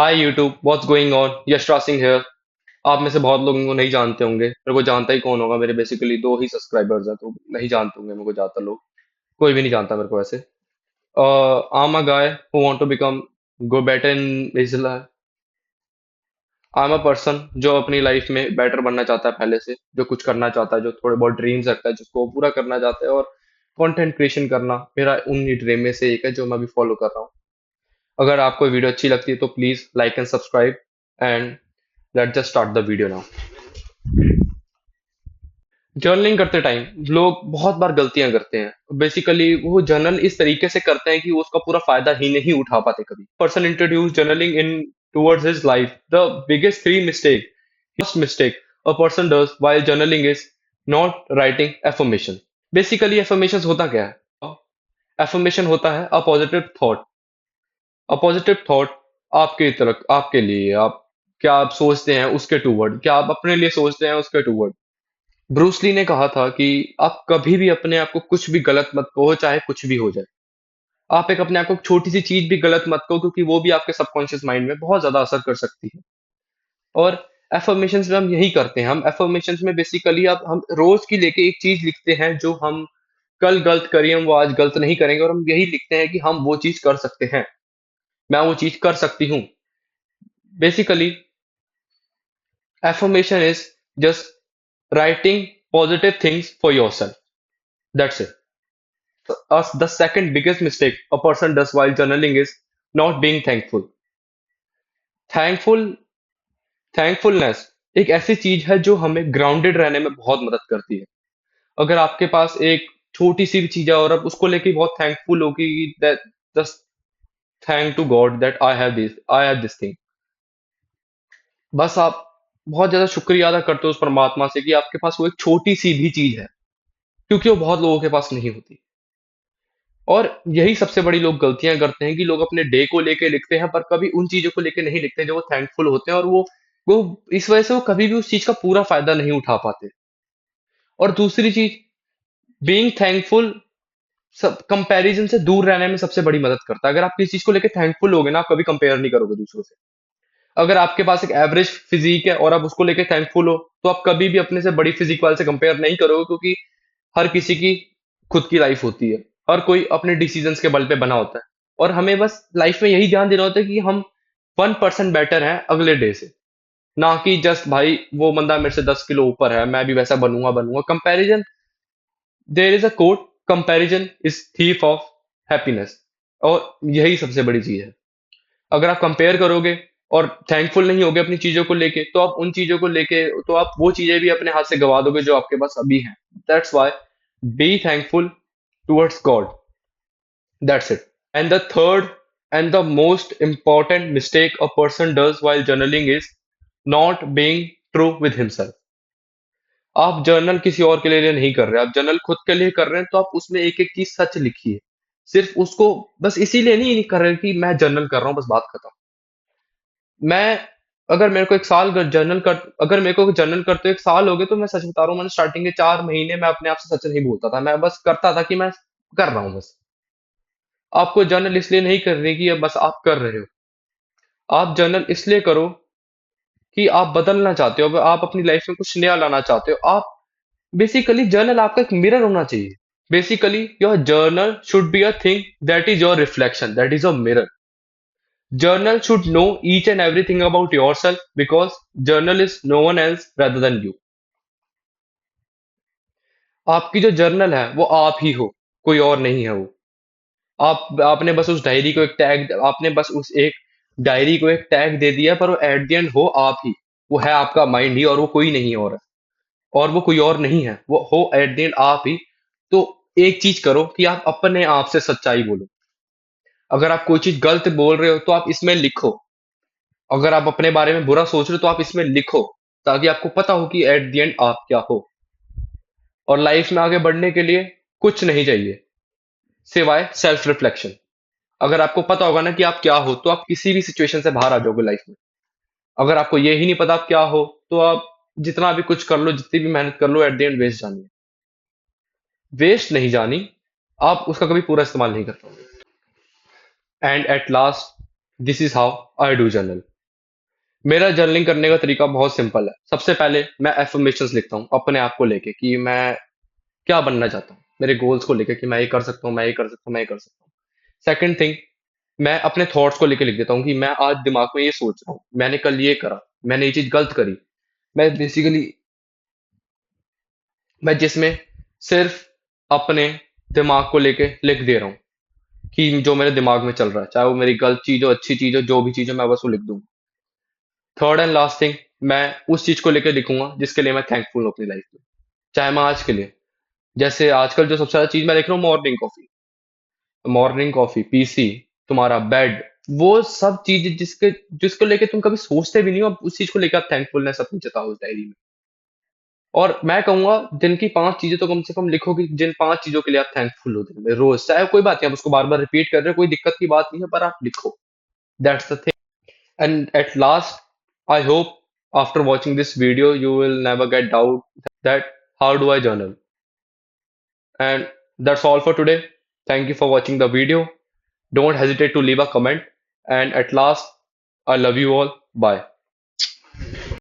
Hi YouTube, what's going on? Yash Raj Singh here. आप में से बहुत लोग को नहीं जानते होंगे, मेरे को जानता ही कौन होगा। मेरे बेसिकली दो ही सब्सक्राइबर्स हैं, तो नहीं जानते होंगे मेरे को ज्यादातर लोग। कोई भी नहीं जानता मेरे को वैसे। I am a guy who want to become go better in his life. I am a person जो अपनी लाइफ में बेटर बनना चाहता है, पहले से जो कुछ करना चाहता है, जो थोड़े बहुत ड्रीम्स रखता है, जिसको वो पूरा करना चाहता है। और कंटेंट क्रिएशन करना मेरा उन ड्रीम में से एक है जो मैं अभी फॉलो कर रहा हूँ। अगर आपको वीडियो अच्छी लगती है तो please like and subscribe and let's just start the video now. Journaling करते टाइम लोग बहुत बार गलतियां करते हैं। बेसिकली वो जर्नल इस तरीके से करते हैं कि वो उसका पूरा फायदा ही नहीं उठा पाते। कभी person introduce journaling in towards his life, the biggest three mistake, first mistake a person does while journaling is not writing affirmation. Basically affirmation होता क्या है? एफर्मेशन होता है a positive thought. A positive thought आपके तरफ, आपके लिए, आप क्या आप सोचते हैं उसके टूवर्ड, क्या आप अपने लिए सोचते हैं उसके टूवर्ड। ब्रूस ली ने कहा था कि आप कभी भी अपने आप को कुछ भी गलत मत कहो, चाहे कुछ भी हो जाए। आप एक अपने आप को छोटी सी चीज भी गलत मत कहो, क्योंकि वो भी आपके सबकॉन्शियस माइंड में बहुत ज्यादा असर कर सकती है। और एफर्मेशंस में हम यही करते हैं। हम एफर्मेशंस में बेसिकली अब हम रोज की लेके एक चीज लिखते हैं जो हम कल गलत करी, हम वो आज गलत नहीं करेंगे, और हम यही लिखते हैं कि हम वो चीज कर सकते हैं, मैं वो चीज कर सकती हूँ। Basically affirmation is just writing positive things for yourself. That's it. The second biggest mistake a person does while journaling is not being thankful. Thankful, thankfulness एक ऐसी चीज है जो हमें ग्राउंडेड रहने में बहुत मदद करती है। अगर आपके पास एक छोटी सी भी चीज है और आप उसको लेके बहुत थैंकफुल हो कि that just thank to God that I have this thing. बस आप बहुत ज्यादा शुक्रिया अदा करते हो उस परमात्मा से कि आपके पास वो एक छोटी सी भी चीज है, क्योंकि वो बहुत लोगों के पास नहीं होती। और यही सबसे बड़ी लोग गलतियां करते हैं कि लोग अपने डे को लेके लिखते हैं, पर कभी उन चीजों को लेके नहीं लिखते जो वो थैंकफुल होते हैं। और वो इस वजह से वो कभी भी उस चीज का पूरा फायदा नहीं उठा पाते। और दूसरी चीज, बीइंग थैंकफुल सब कंपैरिजन से दूर रहने में सबसे बड़ी मदद करता है। अगर आप किसी चीज को लेके थैंकफुल होगे ना, आप कभी कंपेयर नहीं करोगे दूसरों से। अगर आपके पास एक एवरेज फिजिक है और आप उसको लेके थैंकफुल हो, तो आप कभी भी अपने से बड़ी फिजिक वाले से कंपेयर नहीं करोगे, क्योंकि हर किसी की खुद की लाइफ होती है। हर कोई अपने डिसीजंस के बल पे बना होता है। और हमें बस लाइफ में यही ध्यान देना होता है कि हम 1% बेटर हैं अगले डे से, ना कि जस्ट भाई वो बंदा मेरे से 10 किलो ऊपर है, मैं भी वैसा बनूंगा बनूंगा। Comparison, there is a quote, comparison is thief of happiness. और यही सबसे बड़ी चीज है। अगर आप कंपेयर करोगे और थैंकफुल नहीं होगे अपनी चीजों को लेके, तो आप उन चीजों को लेके, तो आप वो चीजें भी अपने हाथ से गवा दोगे जो आपके पास अभी हैं। That's why be thankful towards God. That's it. And the third and the most important mistake a person does while journaling is not being true with himself. आप जर्नल किसी और के लिए नहीं कर रहे, आप जर्नल खुद के लिए कर रहे हैं, तो आप उसमें एक एक चीज सच लिखिए। सिर्फ उसको बस इसीलिए नहीं कर रहे कि मैं जर्नल कर रहा हूँ, बस बात खत्म। मैं अगर मेरे को एक साल जर्नल कर अगर मेरे को जर्नल करते हुए एक साल हो गए, तो मैं सच बता रहा हूँ, मैंने स्टार्टिंग के 4 महीने मैं अपने आप से सच नहीं बोलता था। मैं बस करता था कि मैं कर रहा हूँ बस। आपको जर्नल इसलिए नहीं करनी कि अब बस आप कर रहे हो। आप जर्नल इसलिए करो कि आप बदलना चाहते हो, आप अपनी लाइफ में कुछ नया लाना चाहते हो। आप बेसिकली जर्नल आपका एक मिरर होना चाहिए। Basically your journal should be a thing that is your reflection, that is a mirror. Journal should know each and everything about yourself, because journal is no one else rather than you. आपकी जो journal है वो आप ही हो, कोई और नहीं है वो। आपने बस उस डायरी को एक टैग आपने बस उस एक डायरी को एक टैग दे दिया, पर वो एट द एंड हो आप ही। वो है आपका माइंड ही, और वो कोई नहीं और है। और वो कोई और नहीं है, वो हो एट द एंड आप ही। तो एक चीज करो कि आप अपने आप से सच्चाई बोलो। अगर आप कोई चीज गलत बोल रहे हो तो आप इसमें लिखो। अगर आप अपने बारे में बुरा सोच रहे हो तो आप इसमें लिखो, ताकि आपको पता हो कि एट द एंड आप क्या हो। और लाइफ में आगे बढ़ने के लिए कुछ नहीं चाहिए सिवाय सेल्फ रिफ्लेक्शन। अगर आपको पता होगा ना कि आप क्या हो, तो आप किसी भी सिचुएशन से बाहर आ जाओगे लाइफ में। अगर आपको ये ही नहीं पता आप क्या हो, तो आप जितना भी कुछ कर लो, जितनी भी मेहनत कर लो, एट द एंड वेस्ट जानी है। वेस्ट नहीं जानी, आप उसका कभी पूरा इस्तेमाल नहीं कर पाओगे। And at last, this is how I do journal. मेरा जर्नलिंग करने का तरीका बहुत सिंपल है। सबसे पहले मैं एफर्मेशंस लिखता हूँ अपने आप को लेके कि मैं क्या बनना चाहता हूँ, मेरे गोल्स को लेके कि मैं ये कर सकता हूँ, मैं ये कर सकता हूँ, मैं ये कर सकता हूँ। सेकंड थिंग, मैं अपने थॉट्स को लेके लिख देता हूँ कि मैं आज दिमाग में ये सोच रहा हूँ, मैंने कल ये करा, मैंने ये चीज गलत करी। मैं बेसिकली मैं जिसमें सिर्फ अपने दिमाग को लेके लिख दे रहा हूँ कि जो मेरे दिमाग में चल रहा है, चाहे वो मेरी गलत चीज हो, अच्छी चीज हो, जो भी चीज हो, मैं बस वो लिख दूँ। थर्ड एंड लास्ट थिंग, मैं उस चीज को लेके लिखूंगा जिसके लिए मैं थैंकफुल हूँ अपनी लाइफ में। चाहे मैं आज के लिए, जैसे आजकल जो सबसे ज्यादा चीज मैं देख रहा हूँ, morning coffee. Morning coffee, PC, तुम्हारा बेड, वो सब चीज जिसके जिसको लेके तुम कभी सोचते भी नहीं हो, अब उस चीज को लेकर आप थैंकफुलनेस अपनी जताओ उस डायरी में। और मैं कहूंगा दिन की 5 चीजें तो कम से कम लिखो कि जिन 5 चीजों के लिए आप थैंकफुल हो दिन में रोज। चाहे कोई बात नहीं, आप उसको बार बार रिपीट कर रहे हो, कोई दिक्कत की बात नहीं है, पर आप लिखो। That's the thing. And at last, I hope after watching this video you will never get doubt that how do I journal. And that's all for today. Thank you for watching the video. Don't hesitate to leave a comment. And at last, I love you all. Bye.